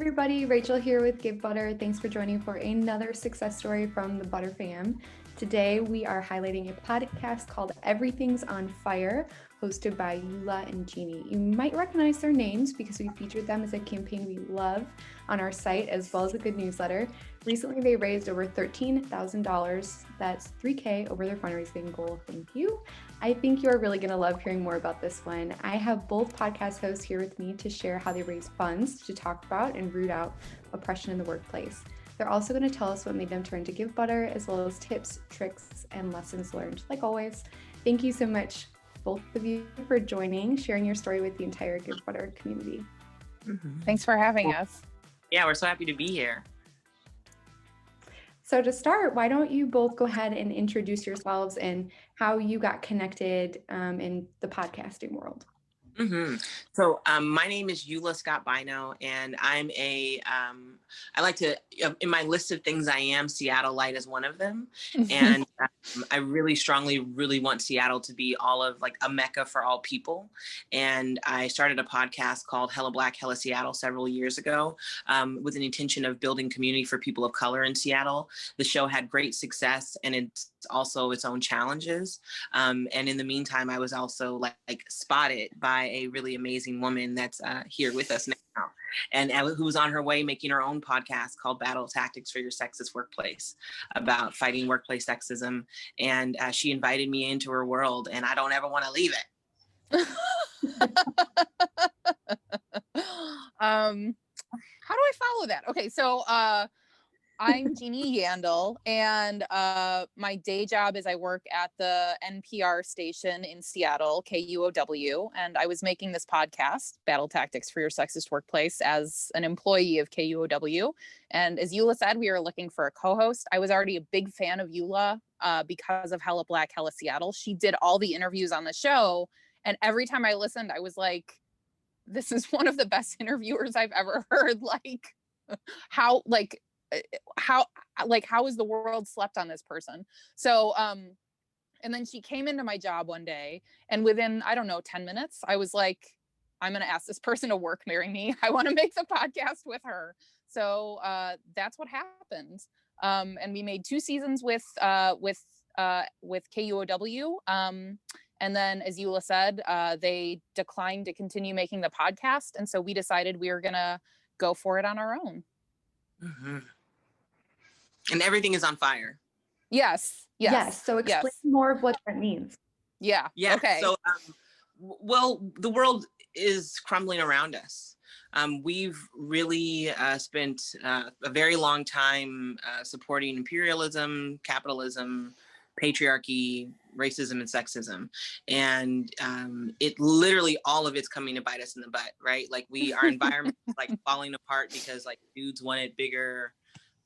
everybody, Rachel here with Givebutter. Thanks for joining for another success story from the Butter fam. Today we are highlighting a podcast called Everything's on Fire, hosted by Eula and Jeannie. You might recognize their names because we featured them as a campaign we love on our site as well as a good newsletter. Recently they raised over $13,000. That's $3,000 over their fundraising goal. Thank you. I think you are really going to love hearing more about this one. I have both podcast hosts here with me to share how they raise funds to talk about and root out oppression in the workplace. They're also going to tell us what made them turn to Givebutter, as well as tips, tricks, and lessons learned. Like always, thank you so much, both of you, for joining, sharing your story with the entire Givebutter community. Mm-hmm. Thanks for having us. Yeah, we're so happy to be here. So to start, why don't you both go ahead and introduce yourselves and how you got connected in the podcasting world? Mm-hmm. So my name is Eula Scott Bynoe, and I'm I like to, in my list of things I am, Seattle-lite is one of them. And I really strongly want Seattle to be all of like a mecca for all people. And I started a podcast called Hella Black, Hella Seattle several years ago with an intention of building community for people of color in Seattle. The show had great success, and it's also its own challenges. And in the meantime, I was also like spotted by a really amazing woman that's here with us now, and who was on her way making her own podcast called Battle Tactics for Your Sexist Workplace, about fighting workplace sexism. And she invited me into her world, and I don't ever want to leave it. How do I follow that? Okay, so I'm Jeannie Yandel, and my day job is I work at the NPR station in Seattle, KUOW, and I was making this podcast, Battle Tactics for Your Sexist Workplace, as an employee of KUOW. And as Eula said, we were looking for a co-host. I was already a big fan of Eula because of Hella Black, Hella Seattle. She did all the interviews on the show, and every time I listened, I was like, this is one of the best interviewers I've ever heard. How is the world slept on this person? So and then she came into my job one day, and within 10 minutes I was like, I'm gonna ask this person to work near me. I want to make the podcast with her. So that's what happened. And we made 2 seasons with KUOW. And then, as Eula said, they declined to continue making the podcast, and so we decided we were gonna go for it on our own. Mm-hmm. And everything is on fire. Yes. So explain more of what that means. Yeah. Okay. So, well, the world is crumbling around us. We've really spent a very long time supporting imperialism, capitalism, patriarchy, racism, and sexism. And it literally, all of it's coming to bite us in the butt, right? Like our environment is like falling apart because like dudes wanted bigger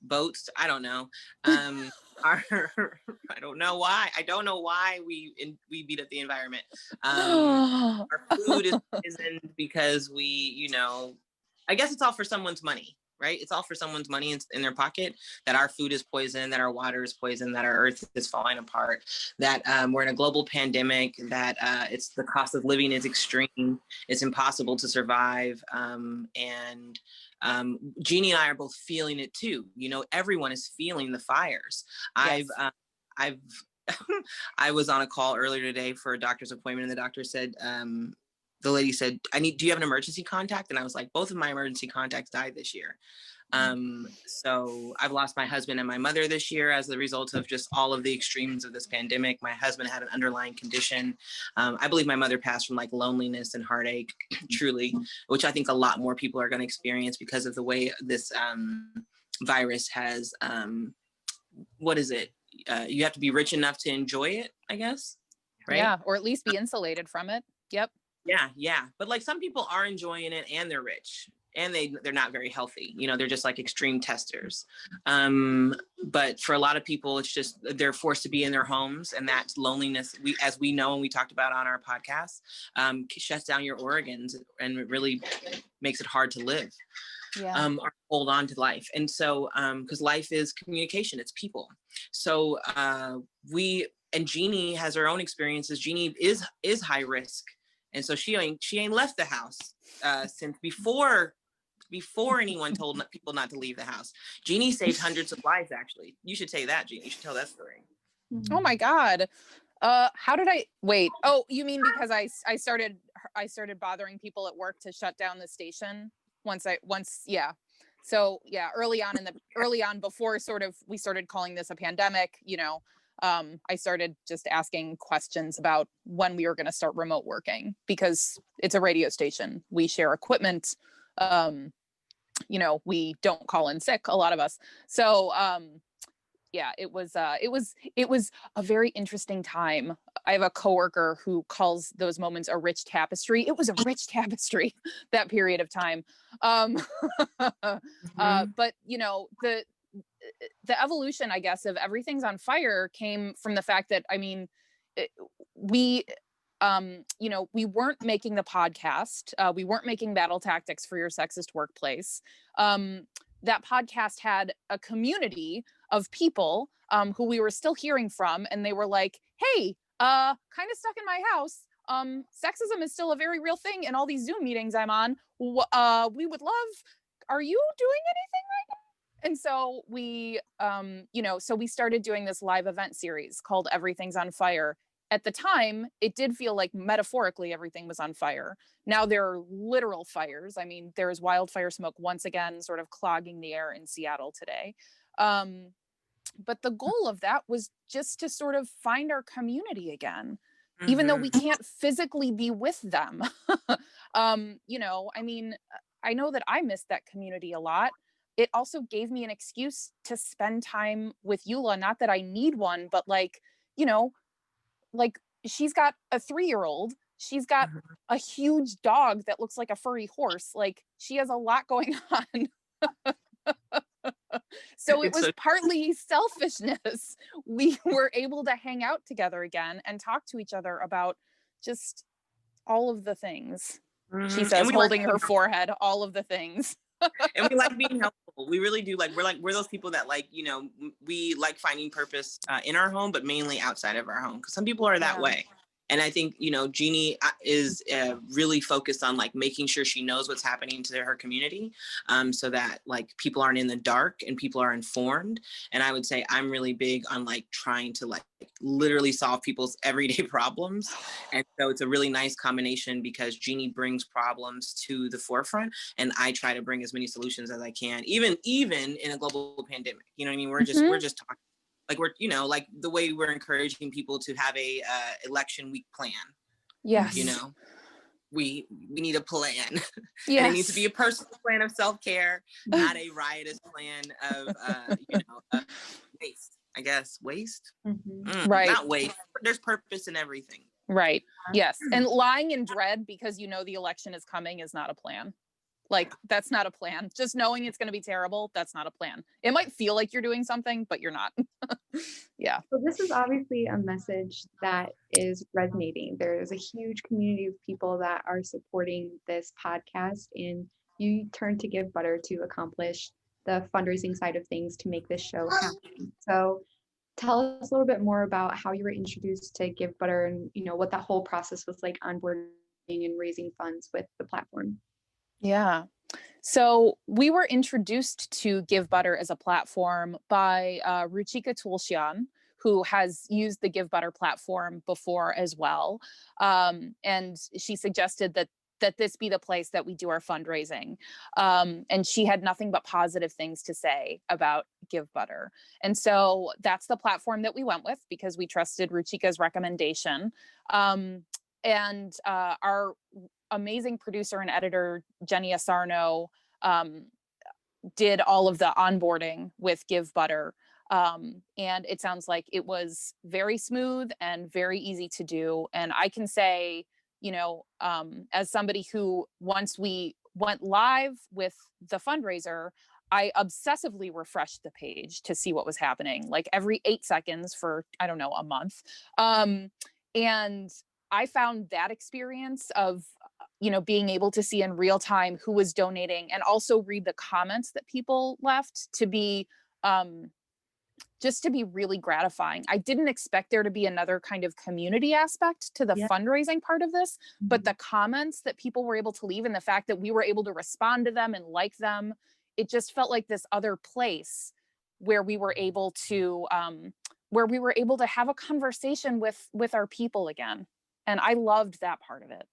boats. I don't know. I don't know why. I don't know why we beat up the environment. Our food is poisoned because I guess it's all for someone's money, right? It's all for someone's money in their pocket, that our food is poisoned, that our water is poisoned, that our earth is falling apart, that we're in a global pandemic, that it's the cost of living is extreme. It's impossible to survive. And Jeannie and I are both feeling it too. Everyone is feeling the fires. Yes. I was on a call earlier today for a doctor's appointment, and the doctor said, the lady said, do you have an emergency contact? And I was like, both of my emergency contacts died this year. So I've lost my husband and my mother this year as the result of just all of the extremes of this pandemic. My husband had an underlying condition. I believe my mother passed from like loneliness and heartache, truly, which I think a lot more people are going to experience because of the way this virus has, what is it? You have to be rich enough to enjoy it, I guess. Right? Yeah, or at least be insulated from it. Yep. Yeah. But like some people are enjoying it and they're rich. And they're not very healthy. They're just like extreme testers. But for a lot of people, it's just they're forced to be in their homes, and that loneliness, as we know and we talked about on our podcast, shuts down your organs and it really makes it hard to live. Yeah. Or hold on to life. And so, because life is communication, it's people. So and Jeannie has her own experiences. Jeannie is high risk, and so she ain't left the house since before before anyone told people not to leave the house. Jeannie saved hundreds of lives, actually. You should say that, Jeannie. You should tell that story. Oh my God. How did I wait? Oh, you mean because I started bothering people at work to shut down the station yeah. So yeah, early on before we started calling this a pandemic, I started just asking questions about when we were going to start remote working, because it's a radio station. We share equipment. We don't call in sick, a lot of us. So yeah, it was a very interesting time. I have a coworker who calls those moments a rich tapestry. It was a rich tapestry, that period of time. But the evolution, I guess, of Everything's on Fire came from the fact that, we weren't making the podcast. We weren't making Battle Tactics for Your Sexist Workplace. That podcast had a community of people who we were still hearing from, and they were like, hey, kind of stuck in my house. Sexism is still a very real thing in all these Zoom meetings I'm on. We would love, are you doing anything right now? And so we started doing this live event series called Everything's on Fire. At the time, it did feel like metaphorically everything was on fire. Now there are literal fires. There's wildfire smoke once again, sort of clogging the air in Seattle today. But the goal of that was just to sort of find our community again, even though we can't physically be with them. I know that I missed that community a lot. It also gave me an excuse to spend time with Eula. Not that I need one, but she's got a 3-year-old. She's got a huge dog that looks like a furry horse. Like, she has a lot going on. So it was partly selfishness. We were able to hang out together again and talk to each other about just all of the things. She says, holding her forehead, all of the things. And we like being helpful. We really do. We're those people that we like finding purpose in our home, but mainly outside of our home, because some people are that way. And I think, Jeannie is really focused on making sure she knows what's happening to her community, so that people aren't in the dark and people are informed. And I would say I'm really big on trying to literally solve people's everyday problems. And so it's a really nice combination, because Jeannie brings problems to the forefront and I try to bring as many solutions as I can, even in a global pandemic. You know what I mean? We're just talking. The way we're encouraging people to have a election week plan. Yes. We need a plan. Yes. And it needs to be a personal plan of self-care, not a riotous plan of waste. I guess waste. Right. Not waste. There's purpose in everything. Right. Yes. And lying in dread because the election is coming is not a plan. That's not a plan. Just knowing it's going to be terrible, that's not a plan. It might feel like you're doing something, but you're not. Yeah. So this is obviously a message that is resonating. There is a huge community of people that are supporting this podcast, and you turn to Givebutter to accomplish the fundraising side of things to make this show happen. So tell us a little bit more about how you were introduced to Givebutter and, what that whole process was like onboarding and raising funds with the platform. Yeah. So we were introduced to Givebutter as a platform by Ruchika Tulsyan, who has used the Givebutter platform before as well. And she suggested that this be the place that we do our fundraising. And she had nothing but positive things to say about Givebutter. And so that's the platform that we went with, because we trusted Ruchika's recommendation. And our amazing producer and editor, Jenny Asarno, did all of the onboarding with Givebutter. And it sounds like it was very smooth and very easy to do. And I can say, as somebody who, once we went live with the fundraiser, I obsessively refreshed the page to see what was happening, every 8 seconds for, I don't know, a month. And I found that experience of, being able to see in real time who was donating and also read the comments that people left to be just to be really gratifying. I didn't expect there to be another kind of community aspect to the fundraising part of this, but the comments that people were able to leave and the fact that we were able to respond to them and like them, it just felt like this other place where we were able to have a conversation with our people again. And I loved that part of it.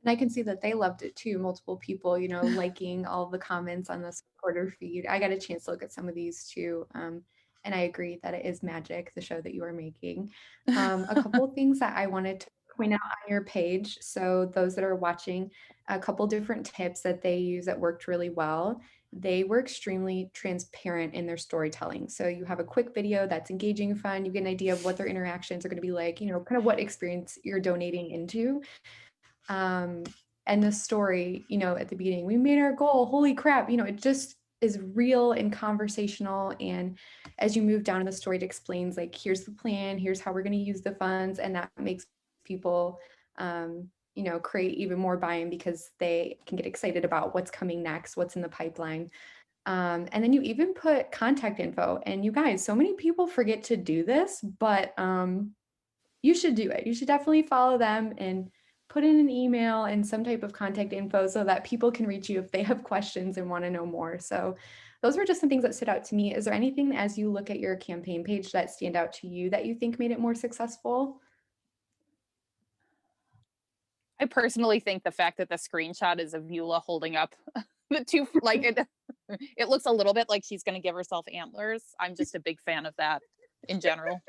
And I can see that they loved it too. Multiple people, you know, liking all the comments on the supporter feed. I got a chance to look at some of these too. And I agree that it is magic, the show that you are making. A couple of things that I wanted to point out on your page. So those that are watching, a couple different tips that they use that worked really well. They were extremely transparent in their storytelling. So you have a quick video that's engaging, fun. You get an idea of what their interactions are going to be like, you know, kind of what experience you're donating into. And the story, you know, at the beginning, we made our goal, holy crap, you know, it just is real and conversational. And as you move down in the story, it explains like, here's the plan, here's how we're going to use the funds. And that makes people, you know, create even more buy-in because they can get excited about what's coming next, what's in the pipeline. And then you even put contact info. And you guys, so many people forget to do this, but you should do it. You should definitely follow them and put in an email and some type of contact info so that people can reach you if they have questions and want to know more. So those were just some things that stood out to me. Is there anything as you look at your campaign page that stand out to you that you think made it more successful? I personally think the fact that the screenshot is of Eula holding up the two, like it looks a little bit like she's going to give herself antlers. I'm just a big fan of that in general.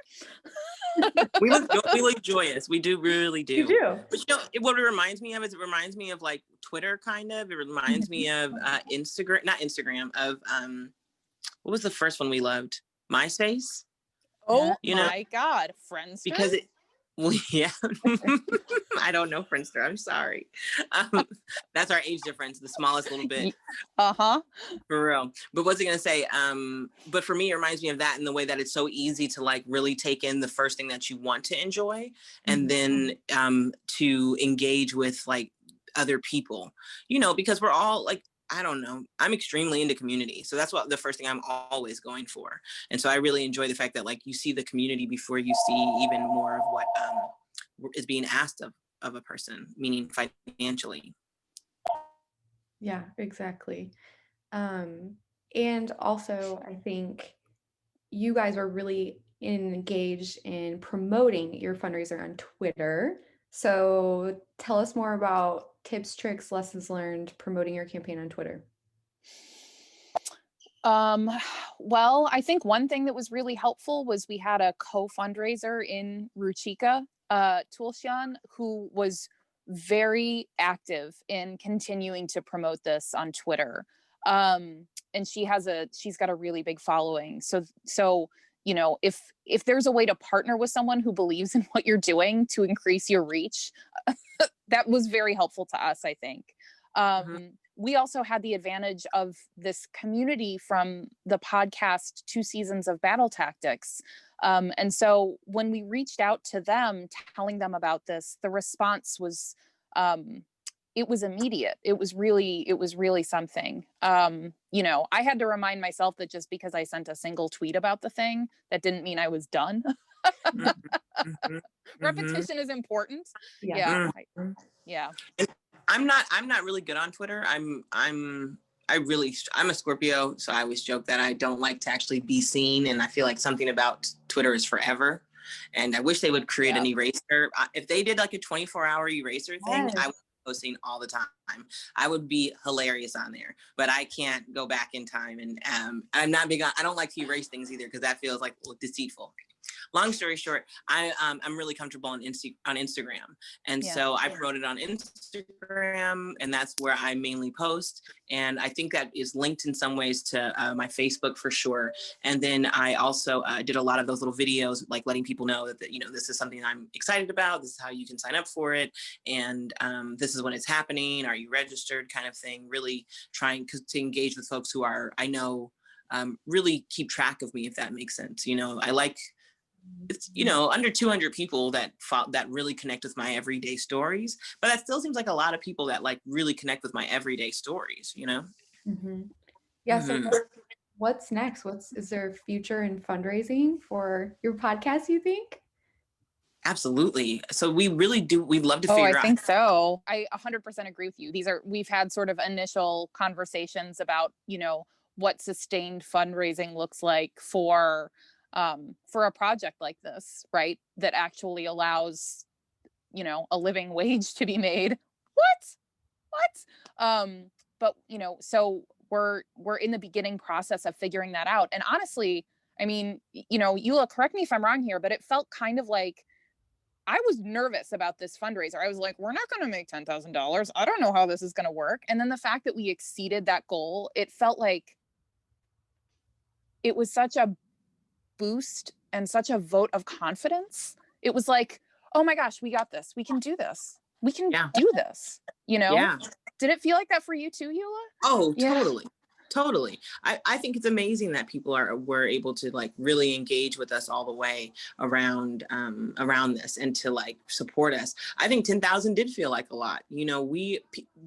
We look joyous. We do really do. You do. But you know, what it reminds me of is it reminds me of like Twitter kind of. It reminds me of Instagram, not Instagram, of what was the first one we loved? MySpace. Oh my God, Friendster. Because yeah, I don't know Friendster. I'm sorry. That's our age difference, the smallest little bit. For real. But what's it gonna say? But for me, it reminds me of that in the way that it's so easy to like really take in the first thing that you want to enjoy, and then to engage with like other people. You know, because we're all like, I don't know. I'm extremely into community. So that's what the first thing I'm always going for. And so I really enjoy the fact that like you see the community before you see even more of what is being asked of a person, meaning financially. Yeah, exactly. And also I think you guys are really engaged in promoting your fundraiser on Twitter. So tell us more about tips, tricks, lessons learned promoting your campaign on Twitter. Well, I think one thing that was really helpful was we had a co-fundraiser in Ruchika, Tulsian, who was very active in continuing to promote this on Twitter. And she's got a really big following. So, you know, if there's a way to partner with someone who believes in what you're doing to increase your reach, that was very helpful to us, I think. We also had the advantage of this community from the podcast 2 Seasons of Battle Tactics. And so when we reached out to them, telling them about this, the response was, it was immediate. It was really something. You know, I had to remind myself that just because I sent a single tweet about the thing, that didn't mean I was done. Repetition is important. Yeah. I'm not really good on Twitter. I'm a Scorpio, so I always joke that I don't like to actually be seen, and I feel like something about Twitter is forever. And I wish they would create an eraser. If they did like a 24-hour eraser thing, I would be posting all the time. I would be hilarious on there, but I can't go back in time. And I'm not big on, I don't like to erase things either because that feels like deceitful. Long story short, I'm really comfortable on Instagram. And so I promote it on Instagram, and that's where I mainly post. And I think that is linked in some ways to my Facebook for sure. And then I also did a lot of those little videos, like letting people know that, you know, this is something I'm excited about. This is how you can sign up for it. And this is when it's happening. Are you registered, kind of thing, really trying to engage with folks who are, I know, really keep track of me, if that makes sense. You know, I like, it's, you know, under 200 people that really connect with my everyday stories, but that still seems like a lot of people that like really connect with my everyday stories, you know? Yeah. So what's next? Is there a future in fundraising for your podcast, you think? Absolutely. So we really do. We'd love to Oh, figure I out. think so. I 100% agree with you. We've had sort of initial conversations about, what sustained fundraising looks like for a project like this, right? That actually allows, a living wage to be made. What? But, so we're in the beginning process of figuring that out. And honestly, I mean, Eula, correct me if I'm wrong here, but it felt kind of like I was nervous about this fundraiser. I was like, we're not going to make $10,000. I don't know how this is going to work. And then the fact that we exceeded that goal, it felt like it was such a boost and such a vote of confidence. It was like, oh my gosh, we got this. We can do this. We can do this, Yeah. Did it feel like that for you too, Eula? Oh, totally. Totally. I think it's amazing that people were able to like really engage with us all the way around this and to like support us. I think 10,000 did feel like a lot.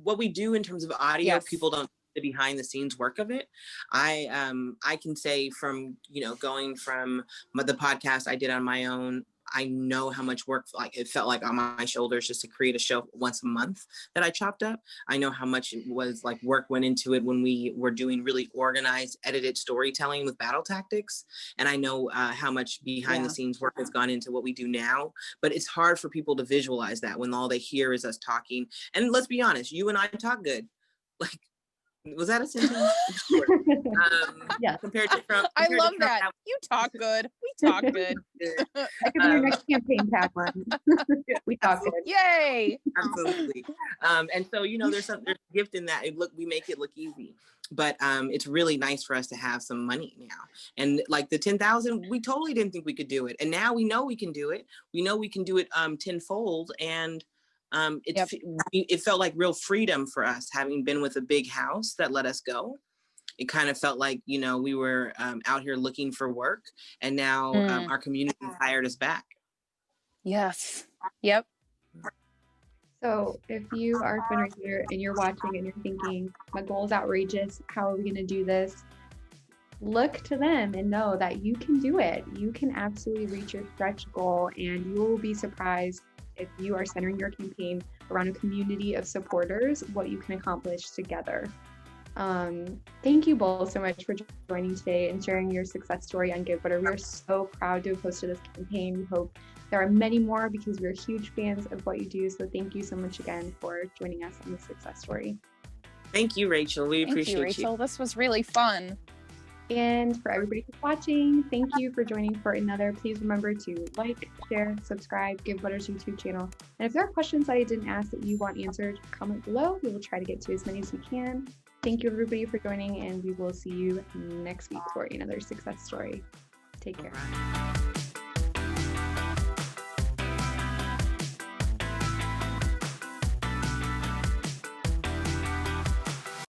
What we do in terms of audio, people don't the behind the scenes work of it. I can say from, going from the podcast I did on my own, I know how much work it felt like on my shoulders just to create a show once a month that I chopped up. I know how much it was like work went into it when we were doing really organized, edited storytelling with battle tactics. And I know how much behind the scenes work has gone into what we do now. But it's hard for people to visualize that when all they hear is us talking. And let's be honest, you and I talk good. Like, was that a sentence? Yeah. I love that. You talk good. We talk good. That could be your next campaign tagline. We talk good. Yay. Absolutely. And so, there's a gift in that. We make it look easy, but it's really nice for us to have some money now. And like the 10,000, we totally didn't think we could do it. And now we know we can do it. We know we can do it tenfold. And it felt like real freedom for us, having been with a big house that let us go. It kind of felt like, we were out here looking for work, and now our community hired us back. Yes. Yep. So if you are a fundraiser and you're watching and you're thinking, my goal is outrageous, how are we going to do this? Look to them and know that you can do it. You can absolutely reach your stretch goal, and you will be surprised if you are centering your campaign around a community of supporters, what you can accomplish together. Thank you both so much for joining today and sharing your success story on Givebutter. We are so proud to have hosted this campaign. We hope there are many more because we're huge fans of what you do. So thank you so much again for joining us on the success story. Thank you, Rachel. We appreciate you. Rachel. This was really fun. And for everybody who's watching, thank you for joining for another. Please remember to like, share, subscribe, Givebutter's YouTube channel. And if there are questions that I didn't ask that you want answered, comment below. We will try to get to as many as we can. Thank you everybody for joining, and we will see you next week for another success story. Take care.